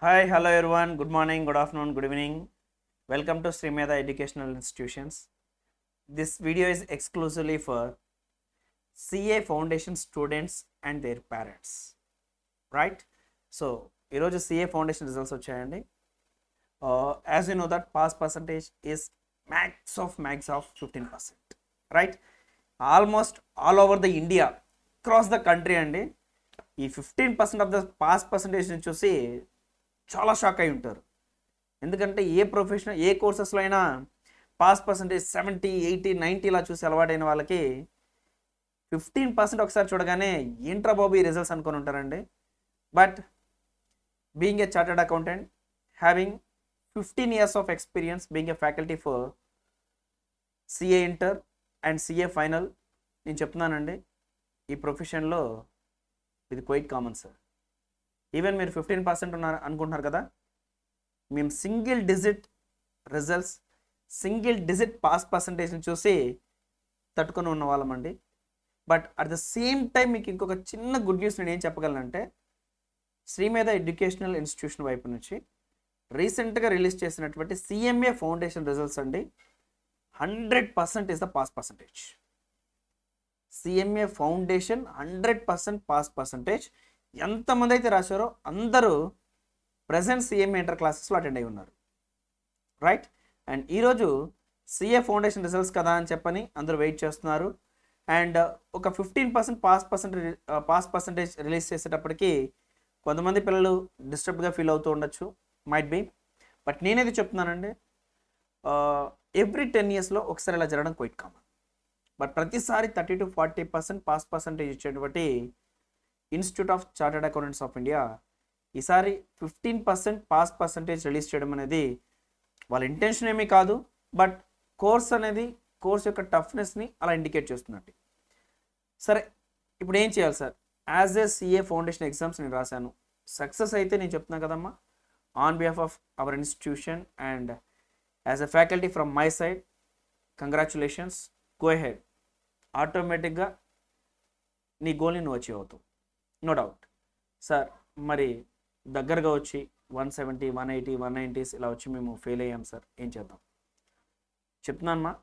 Hi, hello everyone. Good morning, good afternoon, good evening. Welcome to Sri Medha Educational Institutions. This video is exclusively for CA Foundation students and their parents. Right? So, ఈరోజు CA Foundation results వచ్చాయండి. As you know that pass percentage is max of 15%. Right? Almost all over the India, across the country అండి ఈ 15% of the pass పర్సంటేజ్ని చూసి చాలా shock అయి ఉంటారు. ఎందుకంటే ఏ కోర్సెస్లో అయినా పాస్ పర్సంటేజ్ 70, 80, 90 ఇలా చూసి అలవాటైన వాళ్ళకి 15% ఒకసారి చూడగానే ఏంట్రా బాబు ఈ రిజల్ట్స్ అనుకొని ఉంటారండి. But being a chartered accountant, having 15 years of experience, being a faculty for CA inter and CA final, నేను చెప్తున్నానండి ఈ ప్రొఫెషన్లో ఇది క్వైట్ కామన్ సార్. ఈవెన్ మీరు 15% ఉన్నారు అనుకుంటున్నారు కదా, మేము single digit results, single digit pass పర్సంటేజ్ని చూసి తట్టుకొని ఉన్న వాళ్ళమండి. But at the same time మీకు ఇంకొక చిన్న గుడ్ న్యూస్ నేను ఏం చెప్పగలనంటే, శ్రీ మేధ ఎడ్యుకేషనల్ ఇన్స్టిట్యూషన్ వైపు నుంచి రీసెంట్గా రిలీజ్ చేసినటువంటి CMA ఫౌండేషన్ రిజల్ట్స్ అండి 100% is the pass percentage. CMA foundation 100% pass percentage. ఎంతమంది అయితే రాశారో అందరూ ప్రజెంట్ CMA ఇంటర్ క్లాసెస్లో అటెండ్ అయి ఉన్నారు. రైట్? అండ్ ఈరోజు CA ఫౌండేషన్ రిజల్ట్స్ కదా అని చెప్పని అందరూ వెయిట్ చేస్తున్నారు. అండ్ ఒక 15% పాస్ పర్సంటేజ్ రిలీజ్ చేసేటప్పటికి కొంతమంది పిల్లలు డిస్టర్బ్గా ఫీల్ అవుతూ ఉండొచ్చు, మైట్ బి. బట్ నేనేది చెప్తున్నానండి, ఎవ్రీ 10 yearsలో ఒకసారి ఇలా జరగడం క్వైట్ కామన్. బట్ ప్రతిసారి 30 to 40% పాస్ పర్సంటేజ్ ఇచ్చేటువంటి institute of chartered accountants of India ఈసారి 15% పాస్ పర్సంటేజ్ రిలీజ్ చేయడం అనేది వాళ్ళ ఇంటెన్షన్ ఏమీ కాదు, బట్ కోర్స్ యొక్క టఫ్నెస్ని అలా ఇండికేట్ చేస్తున్నట్టు. సరే, ఇప్పుడు ఏం చేయాలి sir? As a CA foundation exams నేను రాశాను, సక్సెస్ అయితే నేను చెప్తున్నాను కదమ్మా, on behalf of our institution and as a faculty from my side, congratulations, go ahead. ఆటోమేటిక్గా నీ గోల్ని నువ్వు అచీవ్ అవుతావు, నో డౌట్. సార్ మరి దగ్గరగా వచ్చి 170, 180, 190s ఇలా వచ్చి మేము ఫెయిల్ అయ్యాం సార్, ఏం చేద్దాం? చెప్తున్నానమ్మా,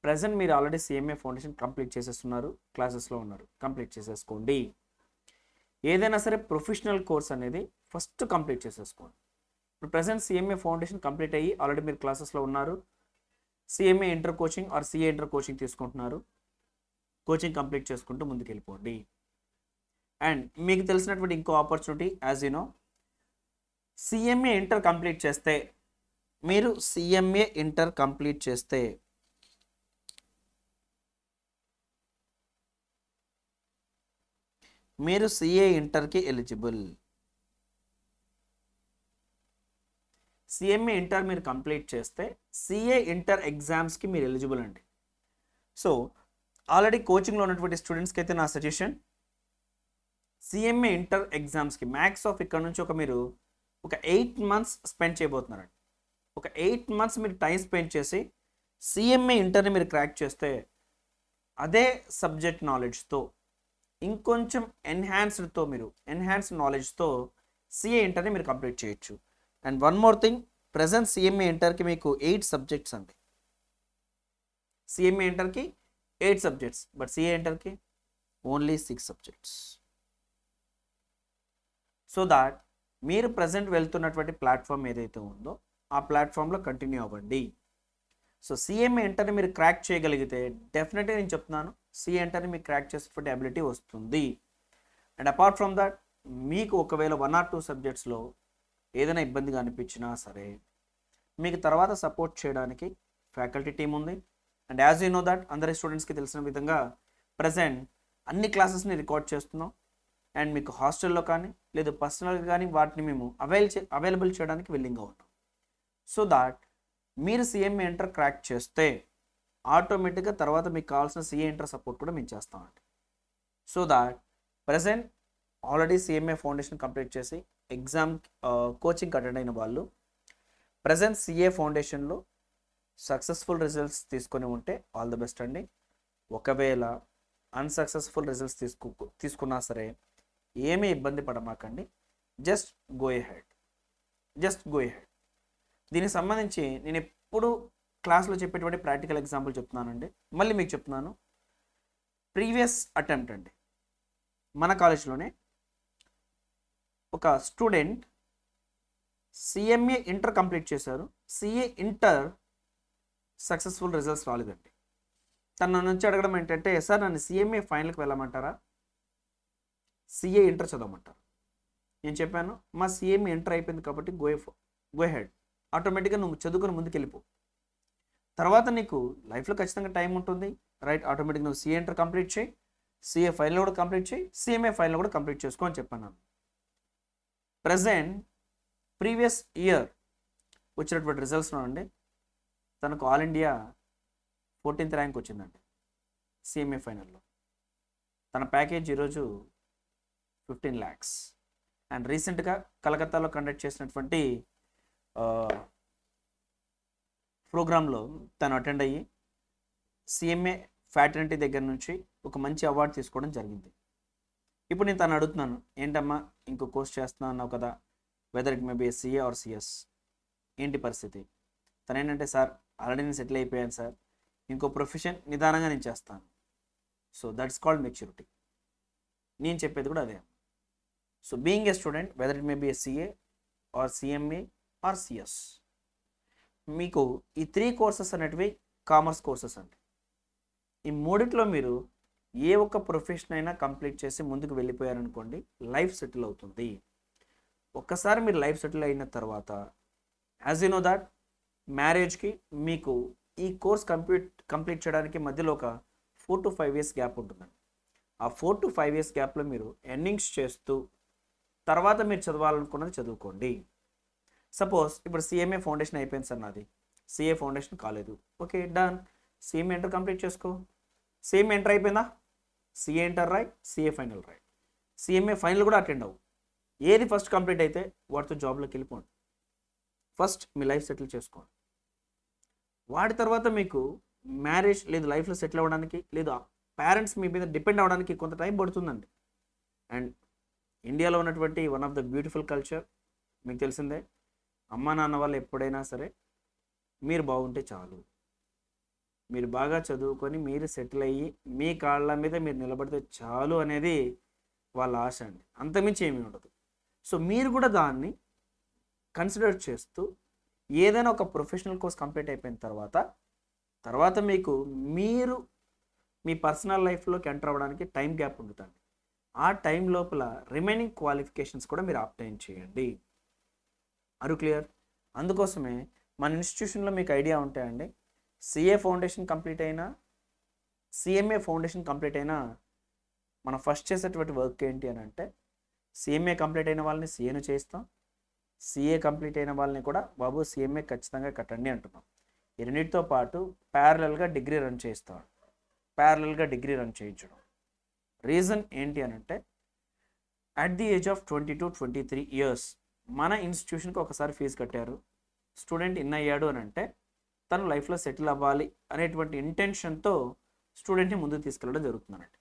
ప్రజెంట్ మీరు ఆల్రెడీ CMA ఫౌండేషన్ కంప్లీట్ చేసేస్తున్నారు, క్లాసెస్లో ఉన్నారు, కంప్లీట్ చేసేసుకోండి. ఏదైనా సరే ప్రొఫెషనల్ కోర్స్ అనేది ఫస్ట్ కంప్లీట్ చేసేసుకోండి. ఇప్పుడు ప్రజెంట్ CMA ఫౌండేషన్ కంప్లీట్ అయ్యి ఆల్రెడీ మీరు క్లాసెస్లో ఉన్నారు, CMA inter coaching or CA inter coaching తీసుకుంటున్నారు, కోచింగ్ కంప్లీట్ చేసుకుంటూ ముందుకు వెళ్ళిపోండి. అండ్ మీకు తెలిసినటువంటి ఇంకో opportunity, as you know, CMA inter complete చేస్తే, మీరు CMA ఇంటర్ కంప్లీట్ చేస్తే మీరు CA ఇంటర్కి ఎలిజిబుల్. CMA ఇంటర్ మీరు కంప్లీట్ చేస్తే CA ఇంటర్ ఎగ్జామ్స్కి మీరు ఎలిజిబుల్ అండి. సో ఆల్రెడీ కోచింగ్లో ఉన్నటువంటి స్టూడెంట్స్కి అయితే నా సజెషన్, CMA ఇంటర్ ఎగ్జామ్స్కి మ్యాక్స్ ఆఫ్ ఇక్కడ నుంచి మీరు ఒక 8 months స్పెండ్ చేయబోతున్నారండి. ఒక 8 months మీరు టైం స్పెండ్ చేసి CMA ఇంటర్ని మీరు క్రాక్ చేస్తే అదే సబ్జెక్ట్ నాలెడ్జ్తో ఇంకొంచెం ఎన్హాన్స్డ్ నాలెడ్జ్తో CA ఇంటర్ని మీరు కంప్లీట్ చేయొచ్చు. And one more thing, present CMA ఇంటర్కి మీకు 8 subjects అండి. CMA ఇంటర్కి 8 subjects, బట్ CA ఇంటర్కి ఓన్లీ 6 subjects. సో దాట్ మీరు ప్రజెంట్ వెళ్తున్నటువంటి ప్లాట్ఫామ్ ఏదైతే ఉందో ఆ ప్లాట్ఫామ్లో కంటిన్యూ అవ్వండి. సో CMA ఇంటర్ని మీరు క్రాక్ చేయగలిగితే డెఫినెట్గా నేను చెప్తున్నాను, CA ఇంటర్ని మీకు క్రాక్ చేసేటువంటి అబిలిటీ వస్తుంది. అండ్ అపార్ట్ ఫ్రమ్ దట్, మీకు ఒకవేళ 1 or 2 subjectsలో ఏదైనా ఇబ్బందిగా అనిపించినా సరే మీకు తర్వాత సపోర్ట్ చేయడానికి ఫ్యాకల్టీ టీం ఉంది. And as you know that, అందరి స్టూడెంట్స్కి తెలిసిన విధంగా ప్రజెంట్ అన్ని క్లాసెస్ని రికార్డ్ చేస్తున్నాం. అండ్ మీకు హాస్టల్లో కానీ లేదు పర్సనల్గా కానీ వాటిని మేము అవైలబుల్ చేయడానికి విల్లింగ్గా ఉన్నాం. సో దాట్ మీరు CMA ఇంటర్ క్రాక్ చేస్తే ఆటోమేటిక్గా తర్వాత మీకు కావాల్సిన CA ఇంటర్ సపోర్ట్ కూడా మేము చేస్తామండి. So that present already CMA foundation complete చేసి ఎగ్జామ్ కోచింగ్ అటెండ్ అయిన వాళ్ళు ప్రజెంట్ CA ఫౌండేషన్లో సక్సెస్ఫుల్ రిజల్ట్స్ తీసుకొని ఉంటే ఆల్ ద బెస్ట్ అండి. ఒకవేళ అన్సక్సెస్ఫుల్ రిజల్ట్స్ తీసుకున్నా సరే ఏమీ ఇబ్బంది పడమాకండి, just go ahead. Just go head. దీనికి సంబంధించి నేను ఎప్పుడు క్లాస్లో చెప్పేటువంటి ప్రాక్టికల్ ఎగ్జాంపుల్ చెప్తున్నానండి. మళ్ళీ మీకు చెప్తున్నాను. ప్రీవియస్ అటెంప్ట్ అండి, మన కాలేజ్లోనే ఒక స్టూడెంట్ సిఎంఏ ఇంటర్ కంప్లీట్ చేశారు. సిఏ ఇంటర్ సక్సెస్ఫుల్ రిజల్ట్స్ రాలేదండి. తన నుంచి అడగడం ఏంటంటే, సార్ నన్ను సిఎంఏ ఫైనల్కి వెళ్ళమంటారా, సిఏ ఇంటర్ చదవమంటారు. నేను చెప్పాను, మా సిఎంఏ ఇంటర్ అయిపోయింది కాబట్టి గో హెడ్, ఆటోమేటిక్గా నువ్వు చదువుకుని ముందుకు వెళ్ళిపో. తర్వాత నీకు లైఫ్లో ఖచ్చితంగా టైం ఉంటుంది, రైట్? ఆటోమేటిక్గా నువ్వు సిఏ ఇంటర్ కంప్లీట్ చేయి, సిఏ ఫైనల్ కూడా కంప్లీట్ చేయి, సిఎంఏ ఫైనల్ కూడా కంప్లీట్ చేసుకో అని చెప్పాను. ప్రజెంట్ ప్రీవియస్ ఇయర్ వచ్చినటువంటి రిజల్ట్స్లో అండి తనకు ఆల్ ఇండియా 14th ర్యాంక్ వచ్చిందండి సిఎంఏ ఫైనల్లో. తన ప్యాకేజ్ ఈరోజు 15 lakhs. అండ్ రీసెంట్గా కలకత్తాలో కండక్ట్ చేసినటువంటి ప్రోగ్రాంలో తను అటెండ్ అయ్యి సిఎంఏ ఫ్యాటర్నిటీ దగ్గర నుంచి ఒక మంచి అవార్డు తీసుకోవడం జరిగింది. ఇప్పుడు నేను తను అడుగుతున్నాను, ఏంటమ్మా ఇంకో కోర్స్ చేస్తున్నాను అన్నావు కదా, whether it may be CA or CS, ఏంటి పరిస్థితి? తను ఏంటంటే, సార్ ఆల్రెడీ నేను సెటిల్ అయిపోయాను సార్, ఇంకో ప్రొఫెషన్ నిదానంగా నేను చేస్తాను. So that's called maturity. నేను చెప్పేది కూడా అదే. So being a student, whether it may be CA or CMA or CS, మీకు ఈ 3 కోర్సెస్ అనేటివి కామర్స్ కోర్సెస్ అండి. ఈ మూడిట్లో మీరు ఏ ఒక్క ప్రొఫెషన్ అయినా కంప్లీట్ చేసి ముందుకు వెళ్ళిపోయారనుకోండి, లైఫ్ సెటిల్ అవుతుంది. ఒక్కసారి మీరు లైఫ్ సెటిల్ అయిన తర్వాత, యాజ్ యూ నో దట్, మ్యారేజ్కి మీకు ఈ కోర్స్ కంప్లీట్ చేయడానికి మధ్యలో ఒక 4 to 5 years గ్యాప్ ఉంటుందండి. ఆ 4 to 5 years గ్యాప్లో మీరు ఎర్నింగ్స్ చేస్తూ తర్వాత మీరు చదవాలనుకున్నది చదువుకోండి. సపోజ్ ఇప్పుడు సిఎంఏ ఫౌండేషన్ అయిపోయింది సార్ నాది, సిఏ ఫౌండేషన్ కాలేదు, okay done, CMA inter complete చేసుకో. సిఎంఏ ఇంటర్ అయిపోయిందా, సిఏ ఇంటర్ రాయ్, సిఏ ఫైనల్ రాయ్, సిఎంఏ ఫైనల్ కూడా అటెండ్ అవ్వు. ఏది ఫస్ట్ కంప్లీట్ అయితే వాటితో జాబ్లోకి వెళ్ళిపోండి. ఫస్ట్ మీ లైఫ్ సెటిల్ చేసుకోండి. వాటి తర్వాత మీకు మ్యారేజ్ లేదు, లైఫ్లో సెటిల్ అవ్వడానికి లేదు, పేరెంట్స్ మీ మీద డిపెండ్ అవ్వడానికి కొంత టైం పడుతుందండి. అండ్ ఇండియాలో ఉన్నటువంటి one of the beautiful culture మీకు తెలిసిందే, అమ్మా నాన్న వాళ్ళు ఎప్పుడైనా సరే మీరు బాగుంటే చాలు, మీరు బాగా చదువుకొని మీరు సెటిల్ అయ్యి మీ కాళ్ళ మీద మీరు నిలబడితే చాలు అనేది వాళ్ళ ఆశ అండి, అంతమించి ఏమీ ఉండదు. సో మీరు కూడా దాన్ని కన్సిడర్ చేస్తూ ఏదైనా ఒక ప్రొఫెషనల్ కోర్స్ కంప్లీట్ అయిపోయిన తర్వాత మీకు మీరు మీ పర్సనల్ లైఫ్లోకి ఎంటర్ అవ్వడానికి టైం గ్యాప్ ఉంటుందండి. ఆ టైం లోపల రిమైనింగ్ క్వాలిఫికేషన్స్ కూడా మీరు అప్టైన్ చేయండి. Are you clear? అందుకోసమే మన ఇన్స్టిట్యూషన్లో మీకు ఐడియా ఉంటాయండి, సిఏ ఫౌండేషన్ కంప్లీట్ అయినా సిఎంఏ ఫౌండేషన్ కంప్లీట్ అయినా మనం ఫస్ట్ చేసేటువంటి వర్క్ ఏంటి అని అంటే, సిఎంఏ కంప్లీట్ అయిన వాళ్ళని సిఏను చేయిస్తాం, సిఏ కంప్లీట్ అయిన వాళ్ళని కూడా బాబు సిఎంఏ ఖచ్చితంగా కట్టండి అంటున్నాం. ఈ రెండింటితో పాటు ప్యారలల్గా డిగ్రీ రన్ చేయిస్తాం, ప్యారలల్గా డిగ్రీ రన్ చేయించడం. రీజన్ ఏంటి అని అంటే, at the age of 20 to 23 years మన ఇన్స్టిట్యూషన్కి ఒకసారి ఫీజు కట్టారు, స్టూడెంట్ ఇన్ అయ్యాడు అని అంటే తను లైఫ్లో సెటిల్ అవ్వాలి అనేటువంటి ఇంటెన్షన్తో స్టూడెంట్ని ముందుకు తీసుకెళ్ళడం జరుగుతుందండి.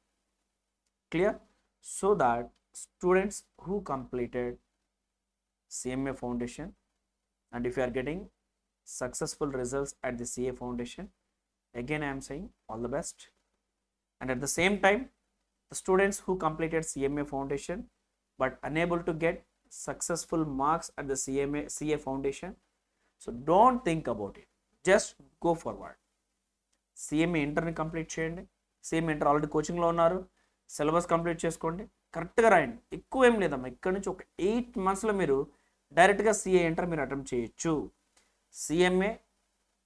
Clear? So that students who completed CMA foundation, and if you are getting successful results at the CA foundation, again I am saying all the best. And at the same time, the students who completed CMA foundation but unable to get successful marks at the CA foundation, so don't think about it, just go forward. CMA ఇంటర్ని complete చేయండి. CMA inter already కోచింగ్లో ఉన్నారు, syllabus complete చేసుకోండి, కరెక్ట్గా రాయండి. ఎక్కువ ఏం లేదమ్మా, ఇక్కడ నుంచి ఒక 8 monthsలో మీరు డైరెక్ట్గా సిఏ ఇంటర్ మీరు అటెంప్ట్ చేయొచ్చు. సిఎంఏ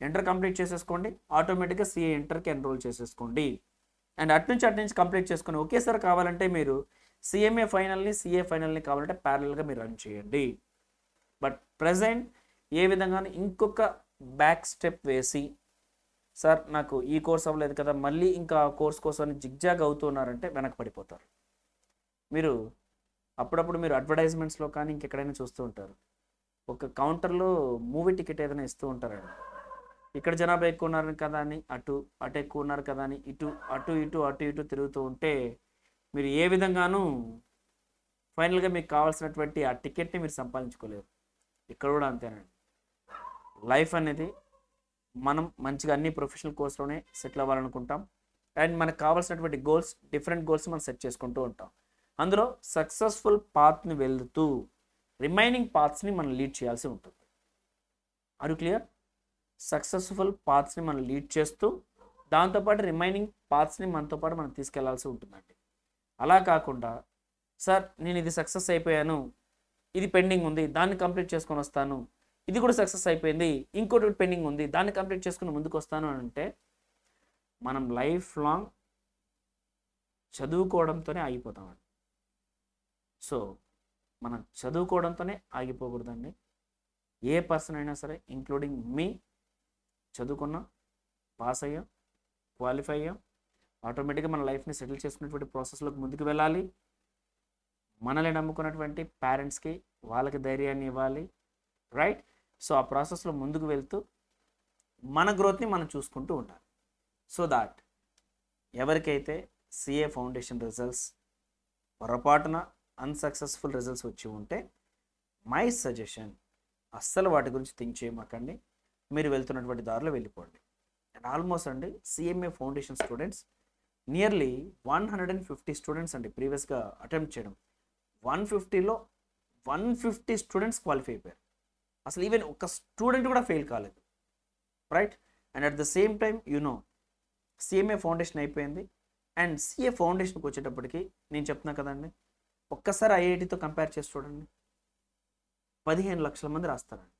ఇంటర్ కంప్లీట్ చేసేసుకోండి, ఆటోమేటిక్గా సిఏ ఇంటర్కి ఎన్రోల్ చేసేసుకోండి. అండ్ అటు నుంచి కంప్లీట్ చేసుకొని ఒకేసారి కావాలంటే మీరు సిఎంఏ ఫైనల్ని సిఏ ఫైనల్ని కావాలంటే ప్యారలల్గా మీరు రన్ చేయండి. బట్ ప్రజెంట్ ఏ విధంగా ఇంకొక బ్యాక్ స్టెప్ వేసి, సార్ నాకు ఈ కోర్స్ అవ్వలేదు కదా మళ్ళీ ఇంకా కోర్స్ కోసం జిగ్జాగ్ అవుతున్నారంటే వెనక్కి పడిపోతారు. మీరు అప్పుడప్పుడు మీరు అడ్వర్టైజ్మెంట్స్లో కానీ ఇంకెక్కడైనా చూస్తూ ఉంటారు, ఒక కౌంటర్లో మూవీ టికెట్ ఏదైనా ఇస్తూ ఉంటారండి. ఇక్కడ జనాభా ఎక్కువ ఉన్నారు కదా అని అటు ఎక్కువ ఉన్నారు కదా అని ఇటు తిరుగుతూ ఉంటే మీరు ఏ విధంగానూ ఫైనల్గా మీకు కావాల్సినటువంటి ఆ టికెట్ని మీరు సంపాదించుకోలేరు. ఇక్కడ కూడా అంతేనండి. లైఫ్ అనేది మనం మంచిగా అన్ని ప్రొఫెషనల్ కోర్స్లోనే సెటిల్ అవ్వాలనుకుంటాం. అండ్ మనకు కావాల్సినటువంటి గోల్స్, డిఫరెంట్ గోల్స్ మనం సెట్ చేసుకుంటూ ఉంటాం. అందులో సక్సెస్ఫుల్ పాత్ని వెళ్తూ రిమైనింగ్ పాత్స్ని మనం లీడ్ చేయాల్సి ఉంటుంది. Are you clear? సక్సెస్ఫుల్ పాత్స్ని మనం లీడ్ చేస్తూ దాంతోపాటు రిమైనింగ్ పాత్స్ని మనతో పాటు మనం తీసుకెళ్లాల్సి ఉంటుందండి. అలా కాకుండా సార్ నేను ఇది సక్సెస్ అయిపోయాను, ఇది పెండింగ్ ఉంది, దాన్ని కంప్లీట్ చేసుకొని వస్తాను, ఇది కూడా సక్సెస్ అయిపోయింది, ఇంకోటి పెండింగ్ ఉంది, దాన్ని కంప్లీట్ చేసుకుని ముందుకు వస్తాను అని అంటే మనం లైఫ్ లాంగ్ చదువుకోవడంతోనే ఆగిపోతామండి. సో మనం చదువుకోవడంతోనే ఆగిపోకూడదండి. ఏ పర్సన్ అయినా సరే, ఇంక్లూడింగ్ మీ, చదువుకున్నాం, పాస్ అయ్యాం, క్వాలిఫై అయ్యాం, ఆటోమేటిక్గా మన లైఫ్ని సెటిల్ చేసుకునేటువంటి ప్రాసెస్లోకి ముందుకు వెళ్ళాలి. మనల్ని నమ్ముకున్నటువంటి పేరెంట్స్కి వాళ్ళకి ధైర్యాన్ని ఇవ్వాలి, రైట్? సో ఆ ప్రాసెస్లో ముందుకు వెళ్తూ మన గ్రోత్ని మనం చూసుకుంటూ ఉండాలి. సో దాట్ ఎవరికైతే సిఏ ఫౌండేషన్ రిజల్ట్స్ పొరపాటున అన్సక్సెస్ఫుల్ రిజల్ట్స్ వచ్చి ఉంటే మై సజెషన్, అస్సలు వాటి గురించి థింక్ చేయమాకండి, మీరు వెళ్తున్నటువంటి దారిలో వెళ్ళిపోండి. అండ్ ఆల్మోస్ట్ అండి CMA foundation students nearly 150 students అండి ప్రీవియస్గా అటెంప్ట్ చేయడం. 150లో 150 స్టూడెంట్స్ క్వాలిఫై అయిపోయారు. అసలు ఈవెన్ ఒక స్టూడెంట్ కూడా ఫెయిల్ కాలేదు, right? And at the same time CMA foundation అయిపోయింది. అండ్ సిఏ ఫౌండేషన్కి వచ్చేటప్పటికి నేను చెప్తున్నా కదండి, ఒక్కసారి ఐఐటితో కంపేర్ చేసి చూడండి, 15 లక్షల మంది రాస్తారండి.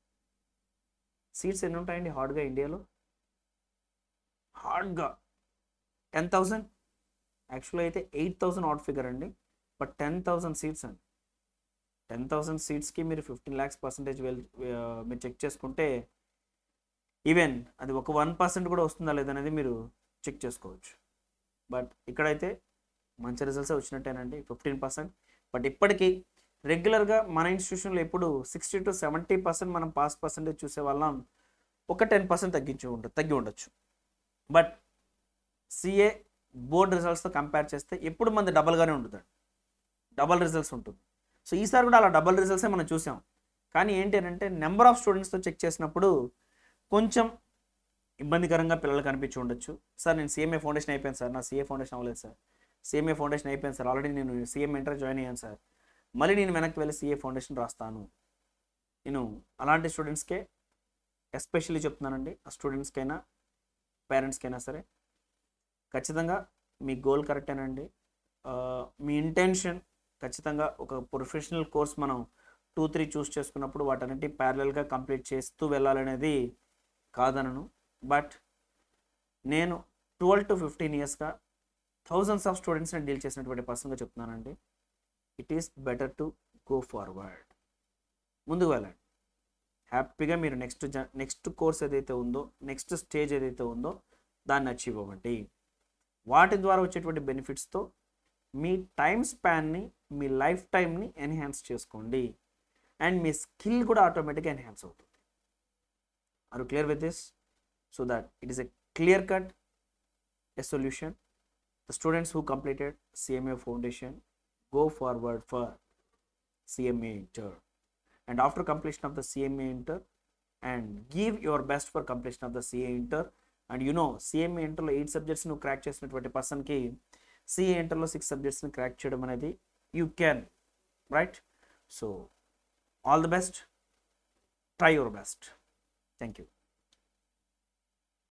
సీట్స్ ఎన్ని ఉంటాయండి హార్డ్గా ఇండియాలో? హార్డ్గా 10,000, యాక్చువల్గా అయితే 8,000 ఆట్ ఫిగర్ అండి, బట్ 10,000 సీట్స్ అండి. 10,000 సీట్స్కి మీరు 15 lakhs పర్సంటేజ్ మీరు చెక్ చేసుకుంటే ఈవెన్ అది ఒక 1% కూడా వస్తుందా లేదనేది మీరు చెక్ చేసుకోవచ్చు. బట్ ఇక్కడైతే మంచి రిజల్ట్సే వచ్చినట్టేనండి, 15%. బట్ ఇప్పటికీ రెగ్యులర్గా మన ఇన్స్టిట్యూషన్లో ఎప్పుడు 60 to 70% మనం పాస్ పర్సంటేజ్ చూసే వాళ్ళం, ఒక 10% తగ్గి ఉండొచ్చు. బట్ సిఏ బోర్డ్ రిజల్ట్స్తో కంపేర్ చేస్తే ఎప్పుడు మంది డబల్గానే ఉంటుంది, డబల్ రిజల్ట్స్ ఉంటుంది. సో ఈసారి కూడా అలా డబల్ రిజల్ట్సే మనం చూసాం. కానీ ఏంటి అంటే నెంబర్ ఆఫ్ స్టూడెంట్స్తో చెక్ చేసినప్పుడు కొంచెం ఇబ్బందికరంగా పిల్లలు కనిపించి ఉండొచ్చు. సార్ నేను సిఎంఏ ఫౌండేషన్ అయిపోయాను సార్, నా సిఏ ఫౌండేషన్ అవ్వలేదు సార్, సిఎంఏ ఫౌండేషన్ అయిపోయింది సార్, ఆల్రెడీ నేను సిఎం ఇంటర్ జాయిన్ అయ్యాను సార్, మళ్ళీ నేను వెనక్కి వెళ్ళి సిఏ ఫౌండేషన్ రాస్తాను. నేను అలాంటి స్టూడెంట్స్కే ఎస్పెషల్లీ చెప్తున్నానండి, ఆ స్టూడెంట్స్కైనా పేరెంట్స్కైనా సరే, ఖచ్చితంగా మీ గోల్ కరెక్టేనండి. మీ ఇంటెన్షన్ ఖచ్చితంగా ఒక ప్రొఫెషనల్ కోర్స్ మనం 2-3 చూస్ చేసుకున్నప్పుడు వాటన్నిటి ప్యారలల్గా కంప్లీట్ చేస్తూ వెళ్ళాలనేది కాదనను. బట్ నేను 12 to 15 ఇయర్స్గా థౌజండ్స్ ఆఫ్ స్టూడెంట్స్ని డీల్ చేసినటువంటి పర్సన్గా చెప్తున్నానండి, it is better to go forward, ముందుకు వెళ్ళండి. హ్యాపీగా మీరు నెక్స్ట్ కోర్స్ ఏదైతే ఉందో, నెక్స్ట్ స్టేజ్ ఏదైతే ఉందో దాన్ని అచీవ్ అవ్వండి. వాటి ద్వారా వచ్చేటువంటి బెనిఫిట్స్తో మీ టైం స్పాన్ని, మీ లైఫ్ టైంని ఎన్హాన్స్ చేసుకోండి. అండ్ మీ స్కిల్ కూడా ఆటోమేటిక్గా ఎన్హాన్స్ అవుతుంది. Are you clear with this? So that it is a clear cut a solution. The students who completed CMA Foundation go forward for CMA Inter, and after completion of the CMA Inter, and give your best for completion of the CA Inter. And CMA Inter లో 8 subjects ను crack చేసినటువంటి పర్సన్కి CA Inter లో 6 subjects ని crack చేయడం అనేది you can, right? So all the best, try your best. Thank you.